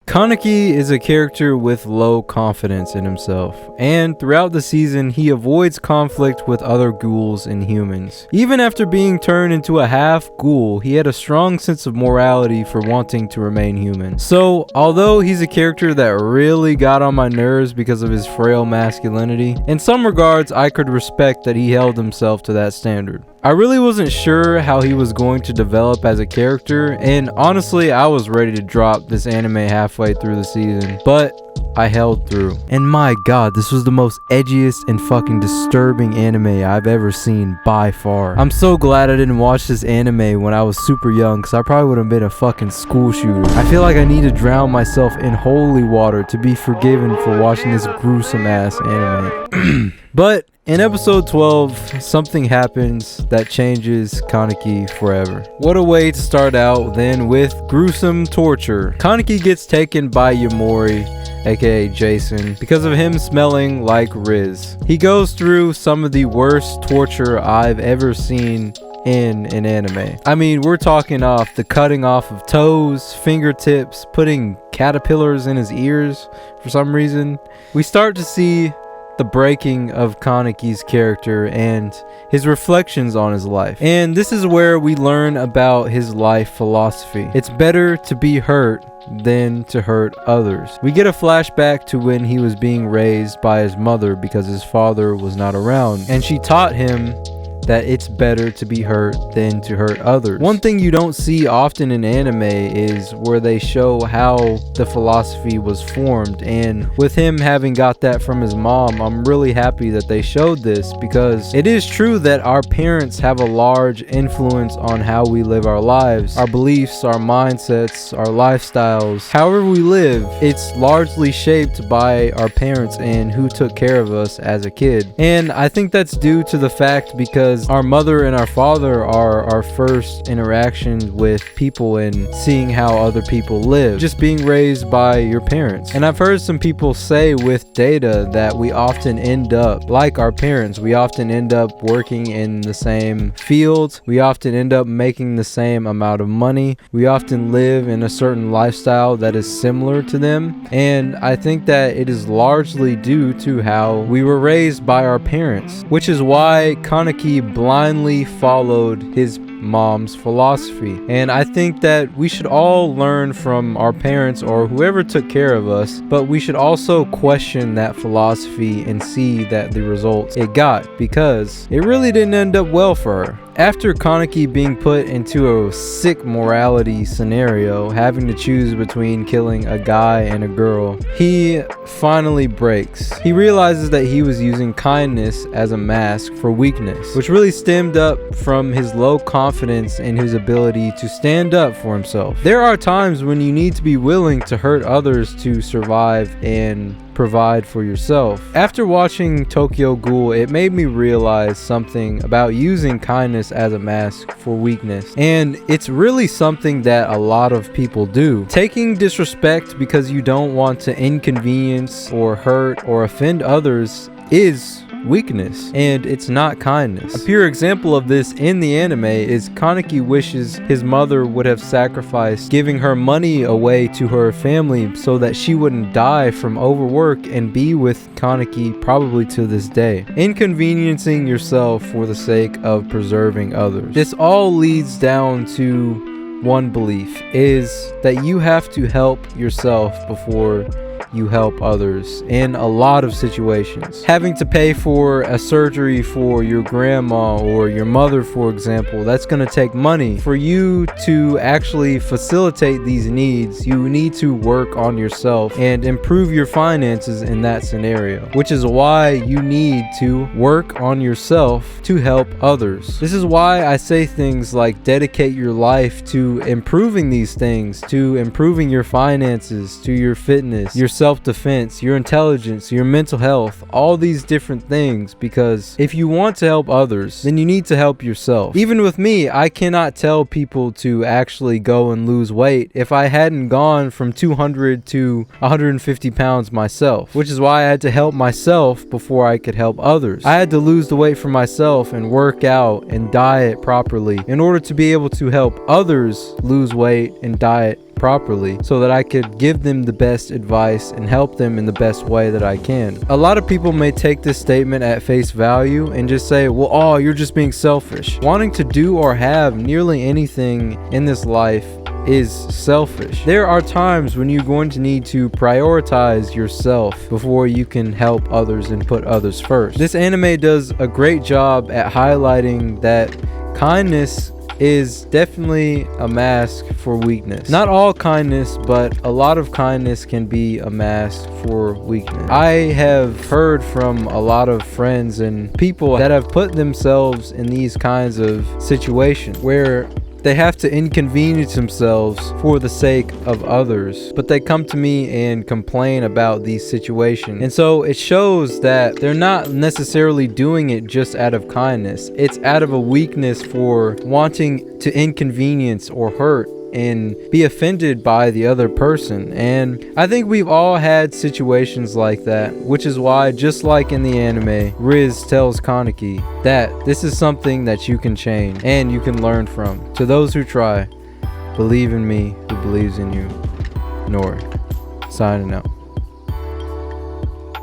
Kaneki is a character with low confidence in himself, and throughout the season he avoids conflict with other ghouls and humans. Even after being turned into a half ghoul, he had a strong sense of morality for wanting to remain human. So, although he's a character that really got on my nerves because of his frail masculinity, in some regards I could respect that he held himself to that standard. I really wasn't sure how he was going to develop as a character, and honestly I was ready to drop this anime halfway through the season, but I held through. And my god, this was the most edgiest and fucking disturbing anime I've ever seen by far. I'm so glad I didn't watch this anime when I was super young, because I probably would have been a fucking school shooter. I feel like I need to drown myself in holy water to be forgiven for watching this gruesome ass anime. But in episode 12, something happens that changes Kaneki forever. What a way to start out then with gruesome torture. Kaneki gets taken by Yamori, aka Jason, because of him smelling like Riz. He goes through some of the worst torture I've ever seen in an anime. I mean, we're talking off the cutting off of toes, fingertips, putting caterpillars in his ears for some reason. We start to see the breaking of Kaneki's character and his reflections on his life. And this is where we learn about his life philosophy. It's better to be hurt than to hurt others. We get a flashback to when he was being raised by his mother because his father was not around, and she taught him that it's better to be hurt than to hurt others. One thing you don't see often in anime is where they show how the philosophy was formed, and with him having got that from his mom, I'm really happy that they showed this, because it is true that our parents have a large influence on how we live our lives, our beliefs, our mindsets, our lifestyles. However we live, it's largely shaped by our parents and who took care of us as a kid. And I think that's due to the fact because our mother and our father are our first interaction with people and seeing how other people live, just being raised by your parents. And I've heard some people say with data that we often end up like our parents. We often end up working in the same fields. We often end up making the same amount of money. We often live in a certain lifestyle that is similar to them. And I think that it is largely due to how we were raised by our parents, which is why Kaneki blindly followed his mom's philosophy. And I think that we should all learn from our parents or whoever took care of us, but we should also question that philosophy and see that the results it got, because it really didn't end up well for her. After Kaneki being put into a sick morality scenario, having to choose between killing a guy and a girl, he finally breaks. He realizes that he was using kindness as a mask for weakness, which really stemmed up from his low confidence in his ability to stand up for himself. There are times when you need to be willing to hurt others to survive and provide for yourself. After watching Tokyo Ghoul, it made me realize something about using kindness as a mask for weakness, and it's really something that a lot of people do. Taking disrespect because you don't want to inconvenience or hurt or offend others is weakness, and it's not kindness. A pure example of this in the anime is Kaneki wishes his mother would have sacrificed giving her money away to her family so that she wouldn't die from overwork and be with Kaneki probably to this day, inconveniencing yourself for the sake of preserving others. This all leads down to one belief, is that you have to help yourself before you help others in a lot of situations. Having to pay for a surgery for your grandma or your mother, for example, that's going to take money. For you to actually facilitate these needs, you need to work on yourself and improve your finances in that scenario, which is why you need to work on yourself to help others. This is why I say things like dedicate your life to improving these things, to improving your finances, to your fitness, your self-defense, your intelligence, your mental health, all these different things, because if you want to help others, then you need to help yourself. Even with me, I cannot tell people to actually go and lose weight if I hadn't gone from 200 to 150 pounds myself, which is why I had to help myself before I could help others. I had to lose the weight for myself and work out and diet properly in order to be able to help others lose weight and diet properly so that I could give them the best advice and help them in the best way that I can. A lot of people may take this statement at face value and just say, well, oh, you're just being selfish. Wanting to do or have nearly anything in this life is selfish. There are times when you're going to need to prioritize yourself before you can help others and put others first. This anime does a great job at highlighting that kindness is definitely a mask for weakness. Not all kindness, but a lot of kindness can be a mask for weakness. I have heard from a lot of friends and people that have put themselves in these kinds of situations where they have to inconvenience themselves for the sake of others, but they come to me and complain about these situations. And so it shows that they're not necessarily doing it just out of kindness. It's out of a weakness for wanting to inconvenience or hurt and be offended by the other person. And I think we've all had situations like that, which is why, just like in the anime, Riz tells Kaneki that this is something that you can change and you can learn from. To those who try, believe in me who believes in you. Nori, signing out.